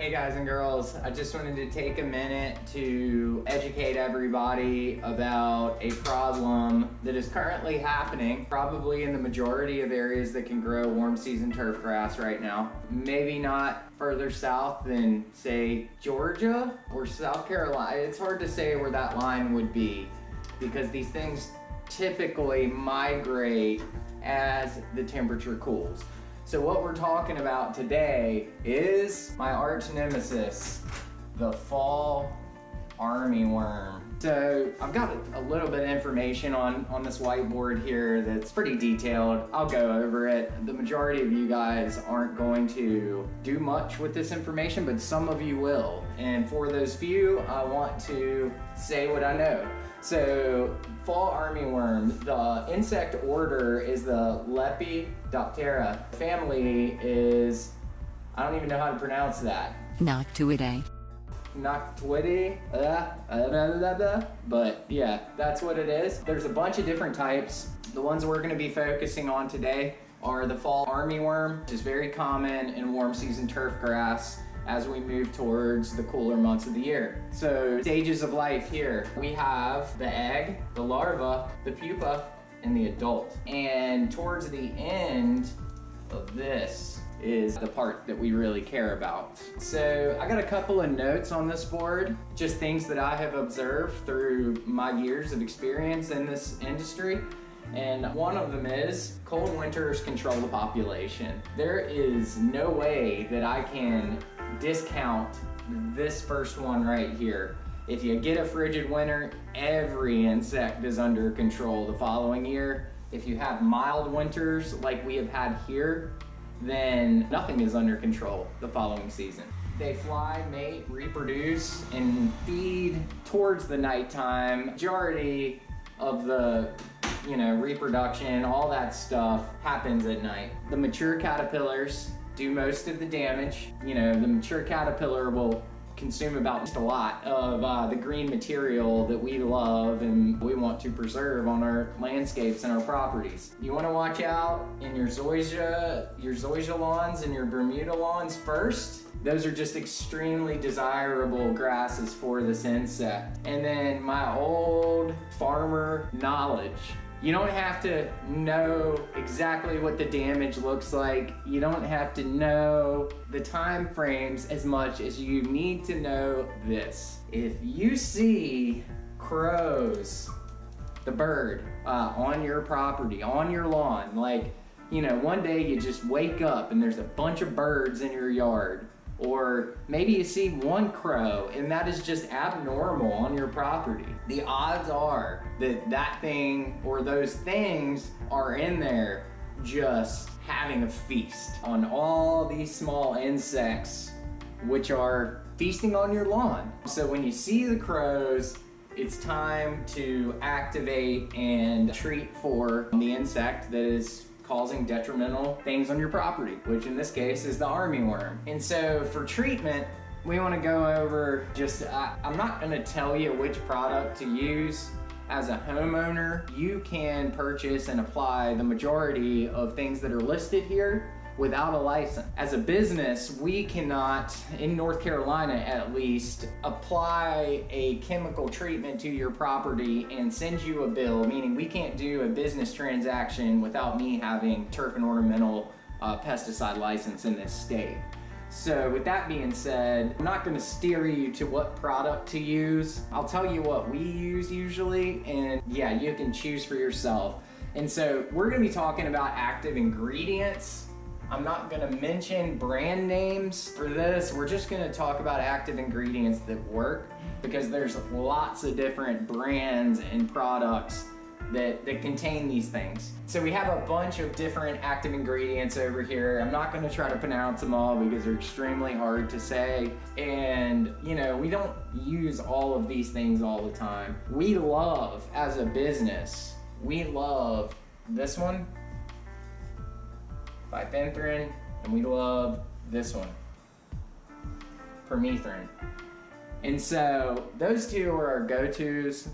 Hey guys and girls, I just wanted to take a minute to educate everybody about a problem that is currently happening probably in the majority of areas that can grow warm season turf grass right now. Maybe not further south than say Georgia or South Carolina. It's hard to say where that line would be because these things typically migrate as the temperature cools. So what we're talking about today is my arch nemesis, the fall armyworm. So I've got a little bit of information on this whiteboard here that's pretty detailed. I'll go over it. The majority of you guys aren't going to do much with this information, but some of you will. And for those few, I want to say what I know. So fall armyworm, the insect order is the Lepidoptera. Family is, I don't even know how to pronounce that. Noctuidae. Noctuidae, but yeah, that's what it is. There's a bunch of different types. The ones we're going to be focusing on today are the fall armyworm, which is very common in warm season turf grass as we move towards the cooler months of the year. So stages of life here, we have the egg, the larva, the pupa, and the adult. And towards the end of this is the part that we really care about. So I got a couple of notes on this board, just things that I have observed through my years of experience in this industry. And one of them is cold winters control the population. There is no way that I can discount this first one right here. If you get a frigid winter, every insect is under control the following year. If you have mild winters like we have had here, then nothing is under control the following season. They fly, mate, reproduce, and feed towards the nighttime. Majority of the reproduction, all that stuff happens at night. The mature caterpillars do most of the damage. The mature caterpillar will consume about a lot of the green material that we love and we want to preserve on our landscapes and our properties. You want to watch out in your zoysia lawns and your Bermuda lawns first. Those are just extremely desirable grasses for this insect. And then my old farmer knowledge. You don't have to know exactly what the damage looks like. You don't have to know the time frames as much as you need to know this. If you see crows, the bird, on your property, on your lawn, one day you just wake up and there's a bunch of birds in your yard, or maybe you see one crow and that is just abnormal on your property. The odds are that that thing or those things are in there just having a feast on all these small insects which are feasting on your lawn. So when you see the crows, it's time to activate and treat for the insect that is causing detrimental things on your property, which in this case is the armyworm. And so for treatment, we want to go over I'm not going to tell you which product to use. As a homeowner, you can purchase and apply the majority of things that are listed here without a license. As a business, we cannot, in North Carolina at least, apply a chemical treatment to your property and send you a bill, meaning we can't do a business transaction without me having turf and ornamental pesticide license in this state. So with that being said, I'm not gonna steer you to what product to use. I'll tell you what we use usually, and yeah, you can choose for yourself. And so we're gonna be talking about active ingredients. I'm not gonna mention brand names for this. We're just gonna talk about active ingredients that work, because there's lots of different brands and products that contain these things. So we have a bunch of different active ingredients over here. I'm not gonna try to pronounce them all because they're extremely hard to say. And we don't use all of these things all the time. We love, as a business, we love this one, bifenthrin, and we love this one, permethrin. And so those two are our go-tos.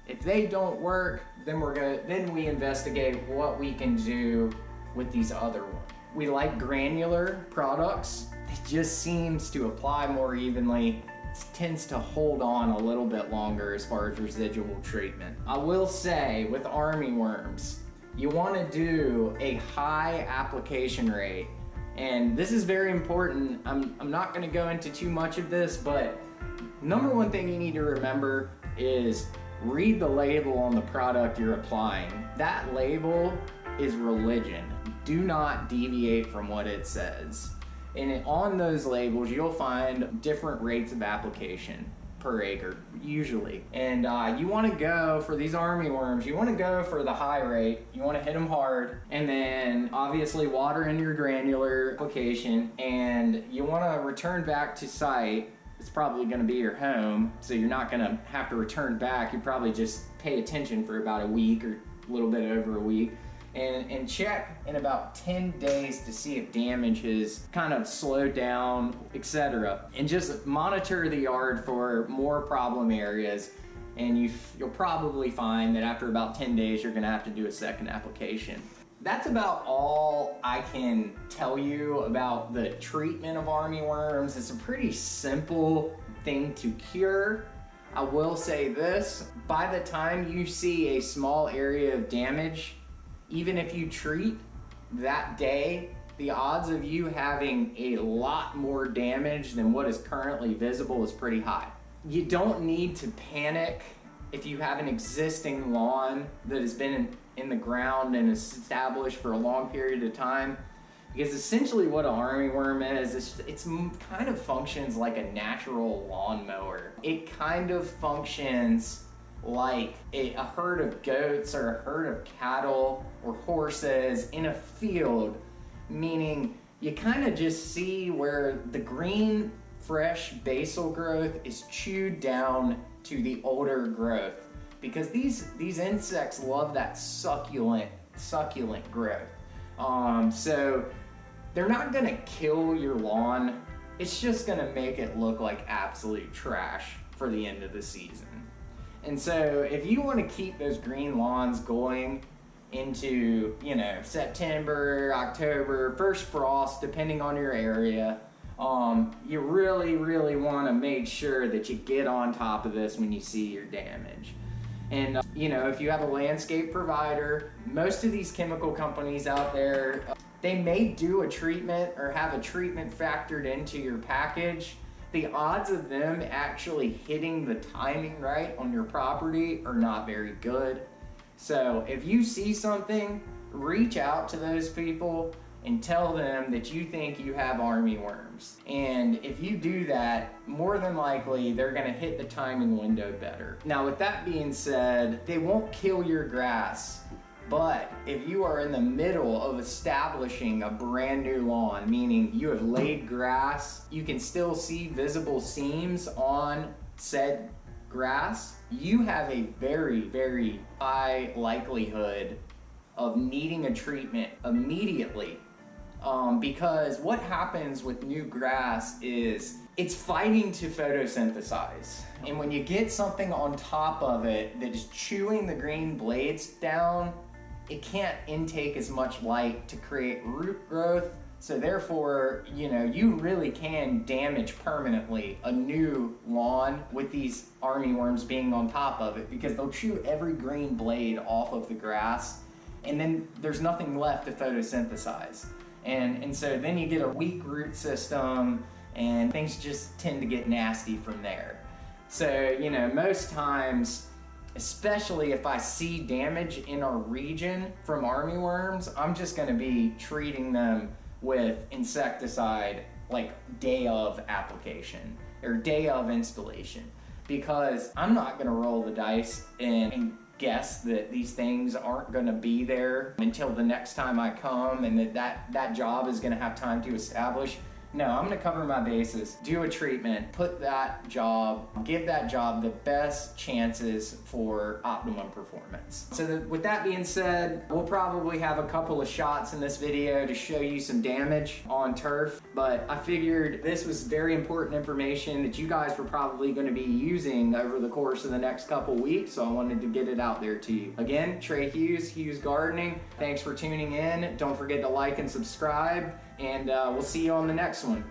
If they don't work, then we investigate what we can do with these other ones. We like granular products. They just seems to apply more evenly. It tends to hold on a little bit longer as far as residual treatment. I will say with armyworms, you want to do a high application rate. And this is very important. I'm not going to go into too much of this, but number one thing you need to remember is read the label on the product you're applying. That label is religion. Do not deviate from what it says. And on those labels, you'll find different rates of application per acre, usually. And you want to go for these armyworms, you want to go for the high rate, you want to hit them hard, and then obviously water in your granular application, and you want to return back to site. It's probably going to be your home, so you're not going to have to return back. You probably just pay attention for about a week or a little bit over a week. And check in about 10 days to see if damage has kind of slowed down, etc. And just monitor the yard for more problem areas, and you'll probably find that after about 10 days you're going to have to do a second application. That's about all I can tell you about the treatment of armyworms. It's a pretty simple thing to cure. I will say this, by the time you see a small area of damage, even if you treat that day, the odds of you having a lot more damage than what is currently visible is pretty high. You don't need to panic if you have an existing lawn that has been in the ground and is established for a long period of time, because essentially what an armyworm is, it's kind of functions like a natural lawnmower. It kind of functions like a herd of goats or a herd of cattle or horses in a field, meaning you kind of just see where the green, fresh basal growth is chewed down to the older growth, because these insects love that succulent growth. So they're not gonna kill your lawn, it's just gonna make it look like absolute trash for the end of the season. And so if you want to keep those green lawns going into, September, October, first frost, depending on your area, you really, really want to make sure that you get on top of this when you see your damage. And, if you have a landscape provider, most of these chemical companies out there, they may do a treatment or have a treatment factored into your package. The odds of them actually hitting the timing right on your property are not very good. So if you see something, reach out to those people and tell them that you think you have armyworms. And if you do that, more than likely they're gonna hit the timing window better. Now with that being said, they won't kill your grass. But if you are in the middle of establishing a brand new lawn, meaning you have laid grass, you can still see visible seams on said grass, you have a very, very high likelihood of needing a treatment immediately. Because what happens with new grass is it's fighting to photosynthesize. And when you get something on top of it that is chewing the green blades down, it can't intake as much light to create root growth. So therefore, you really can damage permanently a new lawn with these armyworms being on top of it, because they'll chew every green blade off of the grass, and then there's nothing left to photosynthesize. And so then you get a weak root system, and things just tend to get nasty from there. So, most times, especially if I see damage in our region from armyworms, I'm just gonna be treating them with insecticide like day of application or day of installation, because I'm not gonna roll the dice and guess that these things aren't gonna be there until the next time I come, and that job is gonna have time to establish. No, I'm gonna cover my bases, do a treatment, give that job the best chances for optimum performance. So with that being said, we'll probably have a couple of shots in this video to show you some damage on turf, but I figured this was very important information that you guys were probably gonna be using over the course of the next couple weeks, so I wanted to get it out there to you. Again, Trey Hughes, Hughes Gardening, thanks for tuning in. Don't forget to like and subscribe, and we'll see you on the next one.